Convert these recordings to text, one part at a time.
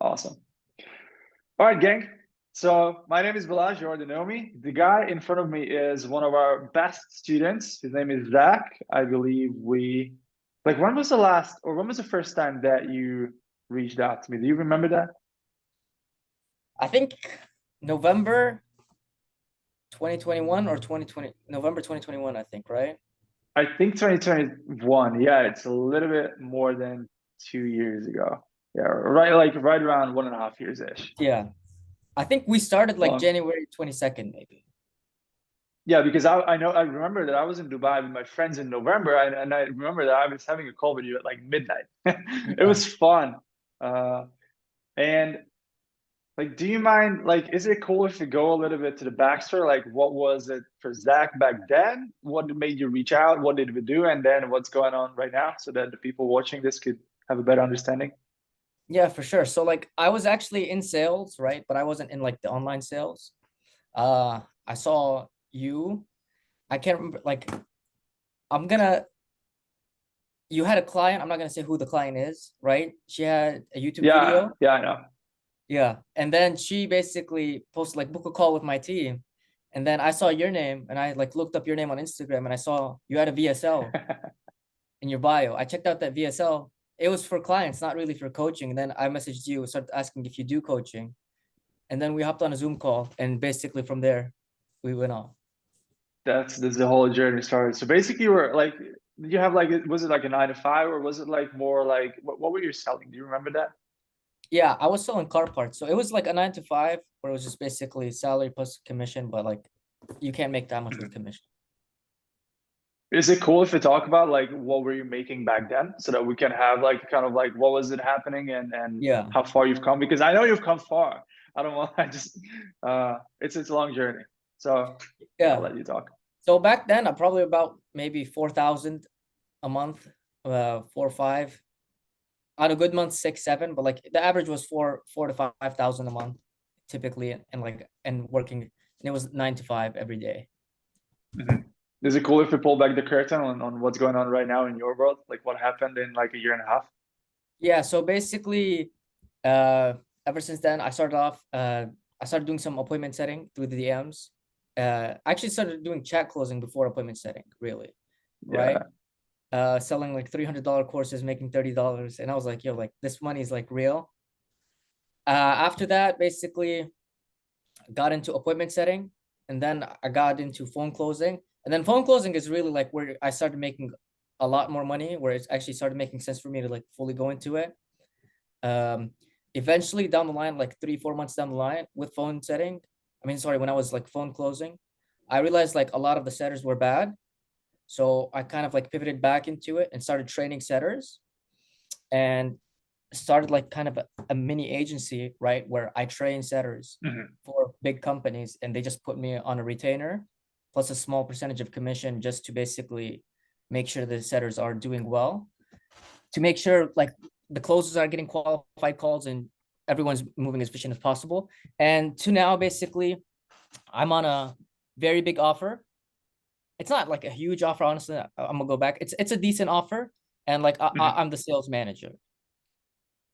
Awesome. All right, gang. So my name is Balaj. You already know me. The guy in front of me is one of our best students. His name is Zach. I believe when was the last, or when was the first time that you reached out to me? Do you remember that? I think November 2021 or 2020, November 2021, I think, right? I think 2021. Yeah, it's a little bit more than 2 years ago. Yeah, right around 1.5 years ish. Yeah. I think we started like Long. January 22nd, maybe. Yeah, because I remember that I was in Dubai with my friends in November, and I remember that I was having a call with you at like midnight. It Yeah. was fun. Uh, and like, do you mind, like, is it cool if we go a little bit to the backstory? Like, what was it for Zach back then? What made you reach out? What did we do? And then what's going on right now so that the people watching this could have a better understanding? Yeah, for sure. So like I was actually in sales, right? But I wasn't in like the online sales. I saw you. I can't remember like I'm gonna you had a client, I'm not gonna say who the client is, right? She had a YouTube Yeah, video. yeah, I know. Yeah. And then she basically posted like book a call with my team. And then I saw your name and I like looked up your name on Instagram and I saw you had a VSL in your bio. I checked out that VSL. It was for clients, not really for coaching. And then I messaged you, started asking if you do coaching. And then we hopped on a Zoom call and basically from there we went on. That's the whole journey started. So basically, you were like, did you have like, was it like a 9 to 5, or was it like more like, what were you selling? Do you remember that? Yeah, I was selling car parts. So it was like a 9 to 5 where it was just basically salary plus commission, but like you can't make that much with Mhm. commission. Is it cool if we talk about like what were you making back then, so that we can have like kind of like what was it happening, and Yeah. how far you've come? Because I know you've come far. I don't want. I just it's a long journey. So yeah, I'll Yeah. let you talk. So back then, I probably about maybe 4,000 a month, 4 or 5. On a good month, 6, 7, but like the average was four to 5,000 a month, typically, and like and working, and it was 9 to 5 every day. Hmm. Is it cool if we pull back the curtain on what's going on right now in your world? Like what happened in like a year and a half? Yeah, so basically, uh, ever since then, I started doing some appointment setting through the DMs. I actually started doing chat closing before appointment setting, really, right? Yeah. Selling like $300 courses, making $30, and I was like, yo, like this money is like real. After that, basically got into appointment setting, and then I got into phone closing. And then phone closing is really like where I started making a lot more money, where it's actually started making sense for me to like fully go into it. Um, Eventually down the line, like 3, 4 months down the line with phone setting, I mean, sorry, when I was like phone closing, I realized like a lot of the setters were bad. So I kind of like pivoted back into it and started training setters and started like kind of a mini agency, right? Where I train setters Hmm. for big companies and they just put me on a retainer plus a small percentage of commission just to basically make sure the setters are doing well, to make sure like the closers are getting qualified calls and everyone's moving as efficient as possible. And to now, basically, I'm on a very big offer. It's not like a huge offer, honestly. I'm gonna go back. It's a decent offer, and like Hmm. I'm the sales manager.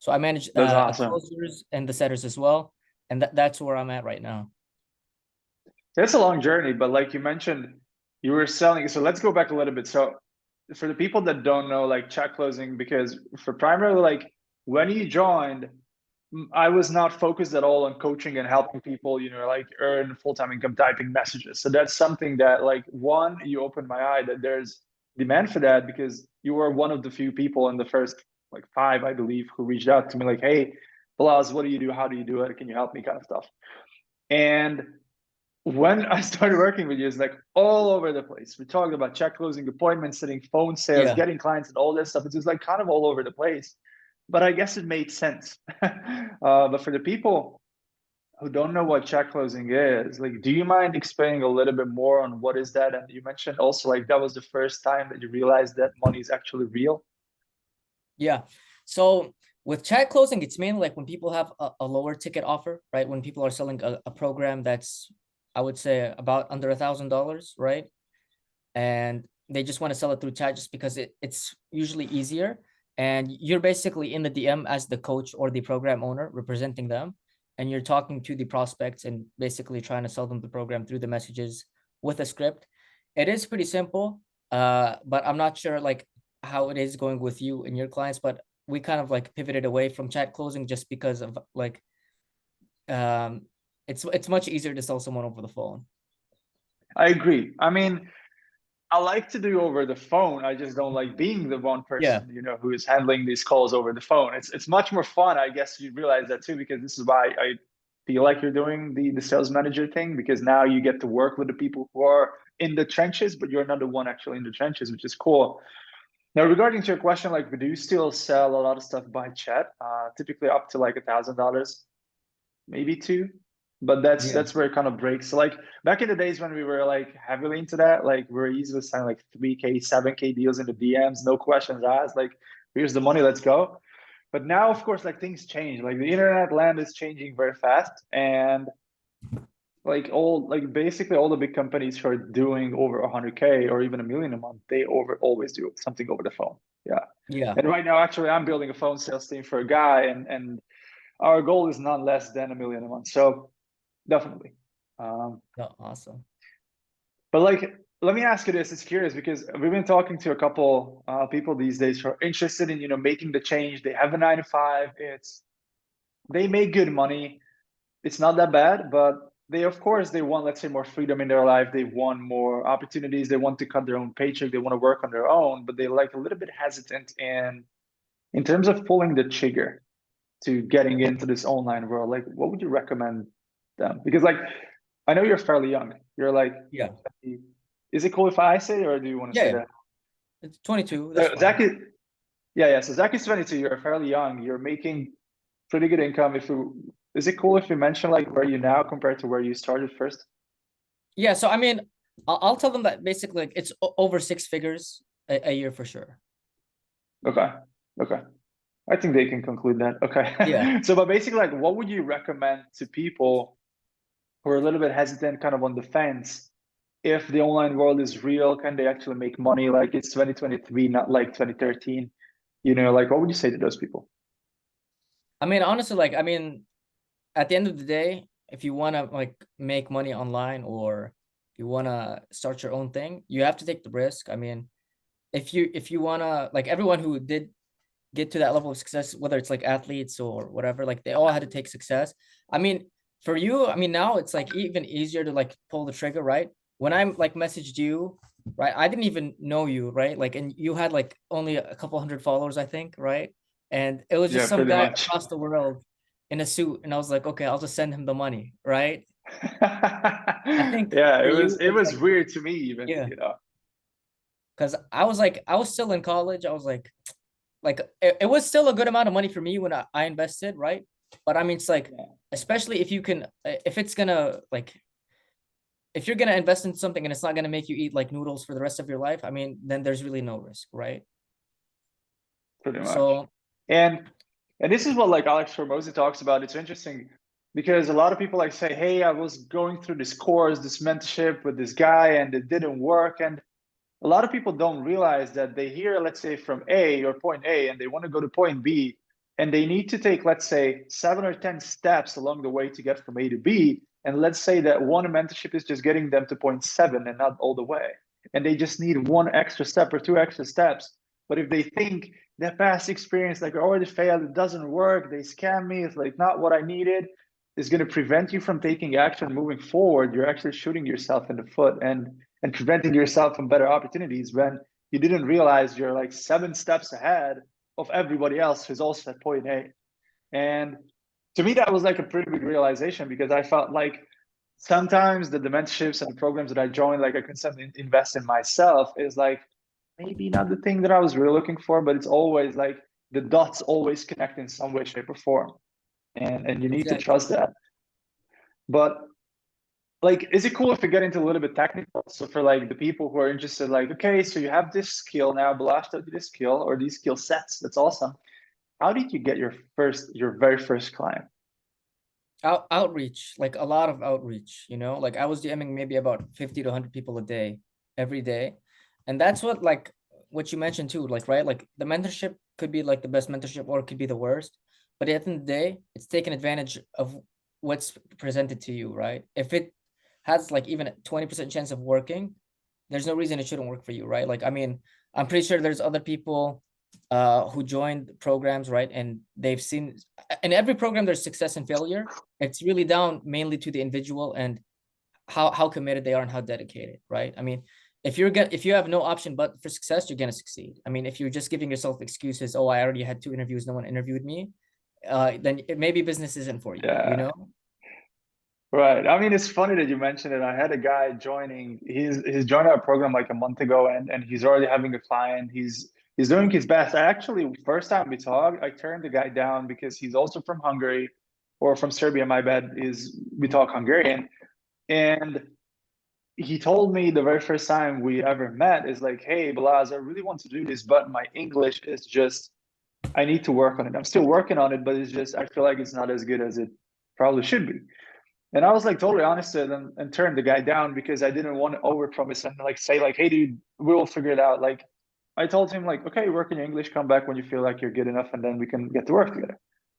So I manage That's awesome. closers and the setters as well, and that's where I'm at right now. It's a long journey, but like you mentioned, you were selling. So let's go back a little bit. So for the people that don't know, like chat closing, because for primarily like when you joined, I was not focused at all on coaching and helping people, like earn full-time income typing messages. So that's something that like one, you opened my eye that there's demand for that, because you were one of the few people in the first like five, I believe, who reached out to me like, hey, Balaz, what do you do? How do you do it? Can you help me? Kind of stuff. And when I started working with you, it's like all over the place. We talked about check closing, appointments, setting phone sales, Yeah, getting clients, and all this stuff. It's just like kind of all over the place. But I guess it made sense. But for the people who don't know what check closing is, like, do you mind explaining a little bit more on what is that? And you mentioned also like that was the first time that you realized that money is actually real. yeah. So with chat closing, it's mainly like when people have a lower ticket offer, right? When people are selling a program that's, I would say, about under $1,000, right? And they just want to sell it through chat just because it's usually easier. and you're basically in the DM as the coach or the program owner representing them, and you're talking to the prospects and basically trying to sell them the program through the messages with a script. It is pretty simple, but I'm not sure like how it is going with you and your clients, but we kind of like pivoted away from chat closing just because of like um it's much easier to sell someone over the phone. I agree. I mean, I like to do over the phone. I just don't like being the one Yeah, person, who is handling these calls over the phone. It's much more fun. I guess you realize that too, because this is why I feel like you're doing the sales manager thing, because now you get to work with the people who are in the trenches, but you're not the one actually in the trenches, which is cool. Now, regarding to your question, like, we do still sell a lot of stuff by chat, typically up to like $1,000, maybe two, but that's yeah, that's where it kind of breaks. So like back in the days when we were like heavily into that, like we were easily signing like 3K, 7K deals in the DMs, no questions asked. Like, here's the money, let's go. But now, of course, like things change. Like the internet land is changing very fast, and like basically all the big companies who are doing over 100K or even a million a month, they always do something over the phone. Yeah. yeah. And right now, actually, I'm building a phone sales team for a guy, and our goal is not less than a million a month. So definitely. Um, No, awesome. but like, let me ask you this. It's curious because we've been talking to a couple people these days who are interested in making the change. They have a 9 to 5. They make good money. It's not that bad, but they of course they want, let's say, more freedom in their life. They want more opportunities. They want to cut their own paycheck. They want to work on their own, but they like a little bit hesitant in terms of pulling the trigger to getting into this online world. Like, what would you recommend them? Because like, I know you're fairly young. You're like, Yeah, is it cool if I say, or do you want to yeah, say yeah. that? It's 22. That's So fine. Zach is, yeah, yeah. So Zach is 22. You're fairly young. You're making pretty good income. Is it cool if you mention like where you now compared to where you started first? Yeah, so I mean, I'll tell them that basically like it's over 6 figures a year for sure. Okay, okay. I think they can conclude that. Yeah. Okay. So, but basically, like, what would you recommend to people who are a little bit hesitant, kind of on the fence? If the online world is real, can they actually make money? Like it's 2023, not like 2013. Like what would you say to those people? I mean, honestly, like, I mean, at the end of the day, if you want to like make money online or you want to start your own thing, you have to take the risk. I mean, if you want to like everyone who did get to that level of success, whether it's like athletes or whatever, like they all had to take success. I mean, for you, I mean, now it's like even easier to like pull the trigger, right? When I like messaged you, right? I didn't even know you, right? Like, and you had like only a couple hundred followers, I think, right? And it was just Yeah, some pretty guy much. across the world in a suit, and I was like, okay, I'll just send him the money, right? I think Yeah, for it was you, it it's was like, weird to me even, yeah, because I was still in college. I was like it was still a good amount of money for me when I invested, right? But I mean, it's like, Yeah, especially if you can, if it's gonna like, if you're gonna invest in something and it's not gonna make you eat like noodles for the rest of your life, I mean, then there's really no risk, right? pretty much. So And and this is what like Alex Hormozy talks about. It's interesting because a lot of people like say, "Hey, I was going through this course, this mentorship with this guy, and it didn't work." And a lot of people don't realize that they hear, let's say, from A or point A, and they want to go to point B, and they need to take, let's say, 7 or 10 steps along the way to get from A to B. And let's say that one mentorship is just getting them to point seven and not all the way. And they just need one extra step or two extra steps. But if they think their past experience, like I already failed, it doesn't work, they scam me, it's like not what I needed, is going to prevent you from taking action moving forward. You're actually shooting yourself in the foot and preventing yourself from better opportunities when you didn't realize you're like 7 steps ahead of everybody else who's also at point A. And to me, that was like a pretty big realization because I felt like sometimes the mentorships and the programs that I joined, like I constantly invest in myself, is like maybe not the thing that I was really looking for, but it's always like the dots always connect in some way, shape, or form. And you need to exactly. trust that. But like, is it cool if we get into a little bit technical? So for like the people who are interested, like, okay, so you have this skill now, blast out this skill or these skill sets. That's awesome. How did you get your very first client? Outreach, like a lot of outreach, like I was DMing maybe about 50 to 100 people a day, every day. And that's what like what you mentioned too, like, right, like the mentorship could be like the best mentorship or it could be the worst, but at the end of the day, it's taking advantage of what's presented to you, right? If it has like even a 20% chance of working, there's no reason it shouldn't work for you, right? Like, I mean, I'm pretty sure there's other people who joined programs, right? And they've seen in every program there's success and failure. It's really down mainly to the individual and how committed they are and how dedicated, right? I mean, if you have no option but for success, you're gonna succeed. I mean, if you're just giving yourself excuses, oh, I already had 2 interviews, no one interviewed me, then maybe business isn't for you, you Yeah. know? Right. I mean, it's funny that you mentioned it. I had a guy joining. He's joined our program like a month ago, and he's already having a client. He's doing his best. I actually, first time we talked, I turned the guy down because he's also from Hungary, or from Serbia. My bad. Is we talk Hungarian, and he told me the very first time we ever met is like, "Hey, Balaz, I really want to do this, but my English is just. I need to work on it. I'm still working on it, but it's just I feel like it's not as good as it probably should be." And I was like totally honest with him and turned the guy down because I didn't want to overpromise and like say like, hey dude, we'll figure it out. Like I told him like, okay, work in your English, come back when you feel like you're good enough and then we can get to work together.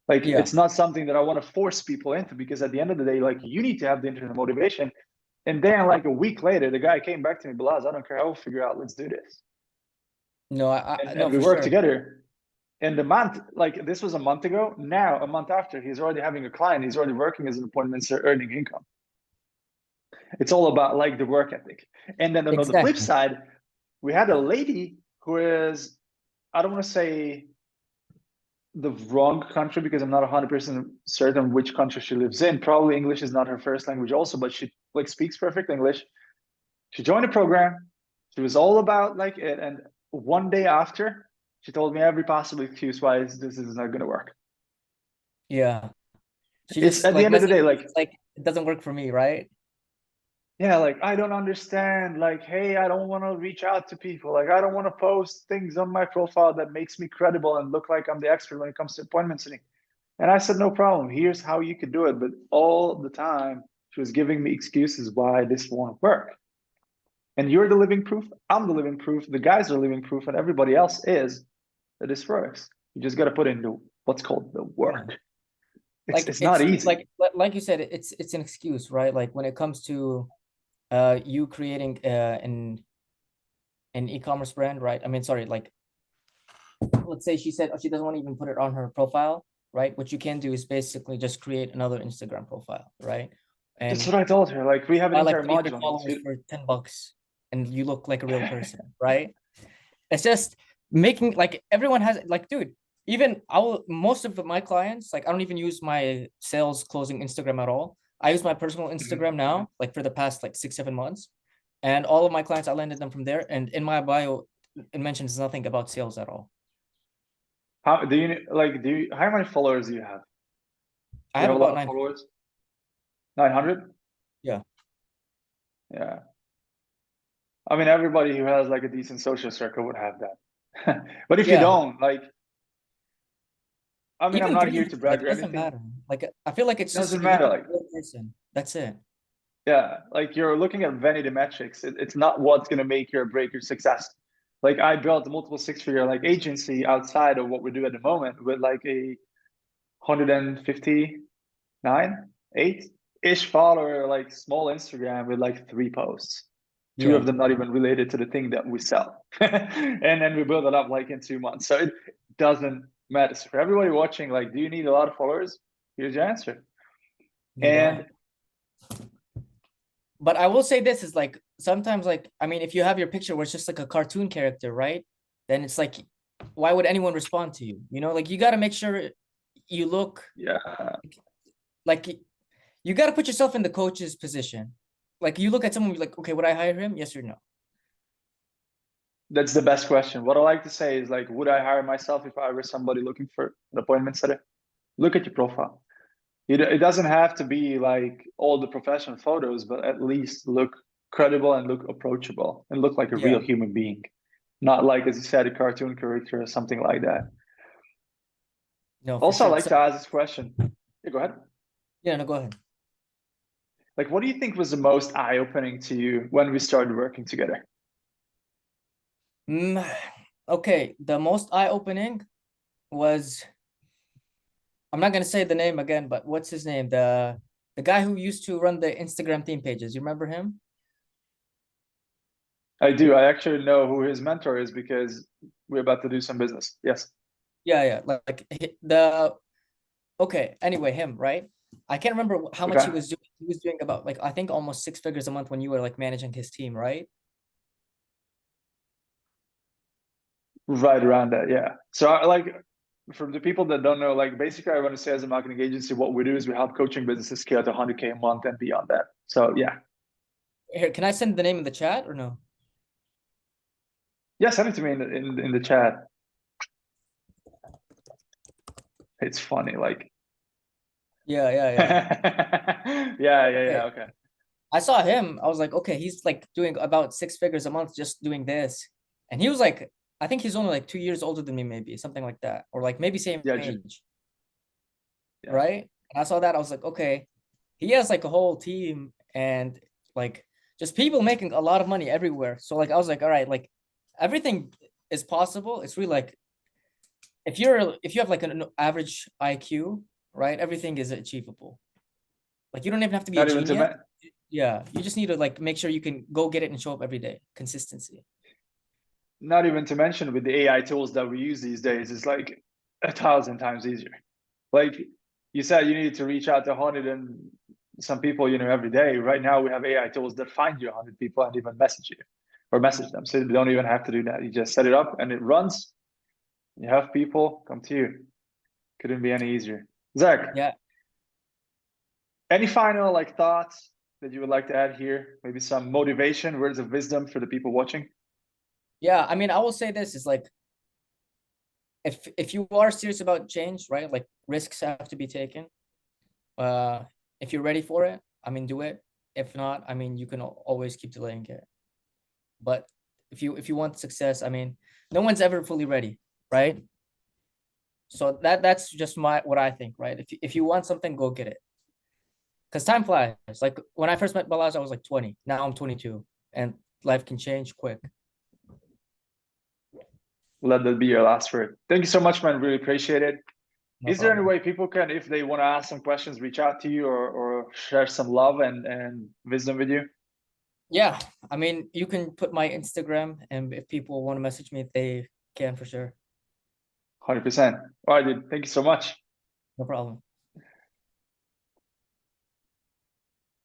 Like Yeah. it's not something that I want to force people into because at the end of the day, like you need to have the internal motivation. And then like a week later, the guy came back to me, Balaz, I don't care, I will figure out, let's do this. No, no, And we for worked sure. together. And the month, like this was a month ago. Now, a month after, he's already having a client. He's already working as an appointment, earning income. It's all about like the work ethic. And then on the flip Exactly. side, we had a lady who is, I don't want to say the wrong country because I'm not 100% certain which country she lives in. Probably English is not her first language also, but she like speaks perfect English. She joined the program. She was all about like it. And one day after, she told me every possible excuse why this is not going to work. Yeah. She It's just at the like end of the doesn't, day, like it's like it doesn't work for me, right? yeah, like I don't understand. Like, hey, I don't want to reach out to people. Like, I don't want to post things on my profile that makes me credible and look like I'm the expert when it comes to appointment setting. And I said, no problem. Here's how you could do it. But all the time, she was giving me excuses why this won't work. And you're the living proof. I'm the living proof. The guys are living proof, and everybody else is that this works. You just got to put in the what's called the Yeah. work. Like It's not it's easy. like you said, it's an excuse, right? Like when it comes to you creating an e-commerce brand, right? I mean, sorry, like let's say she said she doesn't want to even put it on her profile, right? What you can do is basically just create another Instagram profile, right? That's And what I told her. Like, we have an buy like entire 300 module on followers it. for $10 and you look like a real person, right? It's just making like everyone has like, dude, even most of my clients, like I don't even use my sales closing Instagram at all. I use my personal Instagram now, like for the past like 6, 7 months. And all of my clients, I landed them from there. And in my bio, it mentions nothing about sales at all. How do you like? Do you how many followers do you have? I You have have a lot about of 900. followers. 900. Yeah. Yeah. I mean, everybody who has like a decent social circle would have that. But if you Yeah. don't, like, I mean, I'm Even not here 300, to like brag it or doesn't anything. matter. Like I feel like it's just Doesn't you look matter. like Like, a real person. That's it. yeah, like you're looking at vanity metrics. It's not what's gonna make your break your success. Like, I built a multiple six-figure like agency outside of what we do at the moment with like a 159, 8-ish follower, like small Instagram with like 3 posts. Two of Yeah. them not even related to the thing that we sell. And then we build it up like in 2 months. So it doesn't matter. So for everybody watching, like, do you need a lot of followers? Here's your answer. You And don't. But I will say this is like sometimes like I mean if you have your picture where it's just like a cartoon character, right? Then it's like why would anyone respond to you? You know, like you got to make sure you look yeah, like you got to put yourself in the coach's position. Like you look at someone, you're like, okay, would I hire him? Yes or no? that's the best question. What I like to say is like, would I hire myself if I were somebody looking for an appointment setter? Look at your profile. It doesn't have to be like all the professional photos, but at least look credible and look approachable and look like a real Yeah. human being, not like, as you said, a cartoon character or something like that. No, for Also, I sure. like So to ask this question. Yeah, go ahead. yeah, no, go ahead. Like, what do you think was the most eye-opening to you when we started working together? Mm, Okay, the most eye-opening was, I'm not gonna say the name again, but what's his name? The guy who used to run the Instagram theme pages. You remember him? I do. I actually know who his mentor is because we're about to do some business. Yes. Yeah, yeah. Like the okay. Anyway, him, right? I can't remember how much he Okay. was doing. He was doing about like I think almost 6 figures a month when you were like managing his team, right? Right around that. Yeah. So like for the people that don't know, like basically I want to say as a marketing agency, what we do is we help coaching businesses scale to 100K a month and beyond that. So yeah. Here, can I send the name in the chat or no? Yeah, send it to me in the chat. It's funny, like Yeah, yeah, yeah. yeah, yeah, Okay. yeah. Okay. I saw him. I was like, okay, he's like doing about 6 figures a month just doing this. And he was like, I think he's only like 2 years older than me, maybe something like that, or like maybe same Yeah, age, yeah. right? And I saw that. I was like, okay, he has like a whole team and like just people making a lot of money everywhere. So like I was like, all right, like everything is possible. It's really like if you have like an average IQ, right? Everything is achievable. Like you don't even have to be a Not even to genius. men. Yeah, you just need to like make sure you can go get it and show up every day. Consistency. Not even to mention with the AI tools that we use these days, it's like 1,000 times easier. Like you said, you need to reach out to 100 and some people, every day. Right now, we have AI tools that find you 100 people and even message you or message them. So you don't even have to do that. You just set it up and it runs. You have people come to you. Couldn't be any easier. Zach, Yeah. any final like thoughts that you would like to add here? Maybe some motivation, words of wisdom for the people watching? Yeah. I mean, I will say this is like if you are serious about change, right? Like risks have to be taken. Uh if you're ready for it, I mean do it. If not, I mean you can always keep delaying it. But if you want success, I mean, no one's ever fully ready, right? So that's just what I think, right? If you want something, go get it. Because time flies. Like when I first met Balaz, I was like 20. Now I'm 22, and life can change quick. Let that be your last word. Thank you so much, man. Really appreciate it. No Is there any problem. way people can, if they want to ask some questions, reach out to you or share some love and wisdom with you? Yeah, I mean, you can put my Instagram, and if people want to message me, they can for sure. 100%. All right, dude. Thank you so much. No problem.